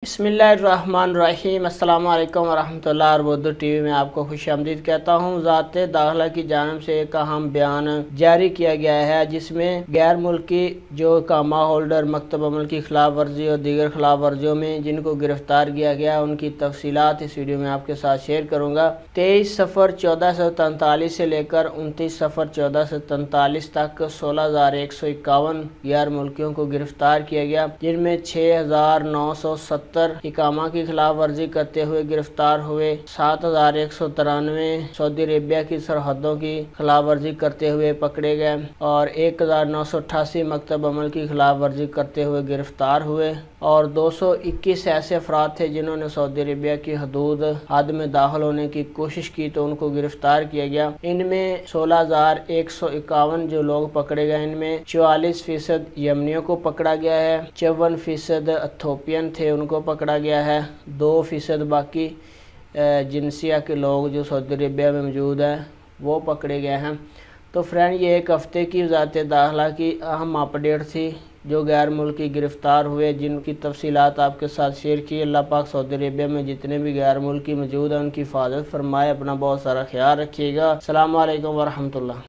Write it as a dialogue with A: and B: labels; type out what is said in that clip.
A: बिस्मिल्लाहिर्रहमानिर्रहीम। अस्सलाम वालेकुम वरहमतुल्लाह। और उर्दू टीवी में आपको खुश आमदीद कहता हूँ। वज़ारत दाखिला की जानिब से एक अहम बयान जारी किया गया है, जिसमें गैर मुल्की जो इकामा होल्डर मकतब अमल की खिलाफ वर्जी और दीगर खिलाफ वर्जियों में जिनको गिरफ्तार किया गया, उनकी तफसीलात इस वीडियो में आपके साथ शेयर करूँगा। 23 सफ़र 1443 से लेकर 29 सफ़र 1443 तक 16,151 गैर मुल्कियों को गिरफ्तार किया गया, जिनमें 6,970 इकामा की खिलाफ वर्जी करते हुए गिरफ्तार हुए, 7,193 सऊदी अरेबिया की सरहदों की खिलाफ वर्जी करते हुए पकड़े गए और 1,988 मकतब अमल की खिलाफ वर्जी करते हुए गिरफ्तार हुए और 221 ऐसे अफराद थे जिन्होंने सऊदी अरेबिया की हद में दाखिल होने की कोशिश की, तो उनको गिरफ्तार किया गया। इनमें 16,151 जो लोग पकड़े गए, इनमें 44% यमनियों को पकड़ा गया है, 54% इथोपियन थे उनको पकड़ा गया है, 2% बाकी जिनसिया के लोग जो सऊदी अरेबिया में मौजूद हैं वो पकड़े गए हैं। तो फ्रेंड, ये एक हफ़्ते की वज़ारत दाखिला की अहम अपडेट थी जो गैर मुल्की गिरफ़्तार हुए, जिनकी तफसीलात आपके साथ शेयर की। अल्लाह पाक सऊदी अरेबिया में जितने भी गैर मुल्की मौजूद हैं उनकी हिफाजत फरमाए। अपना बहुत सारा ख्याल रखिएगा। अस्सलाम वालेकुम वरहमतुल्लाह।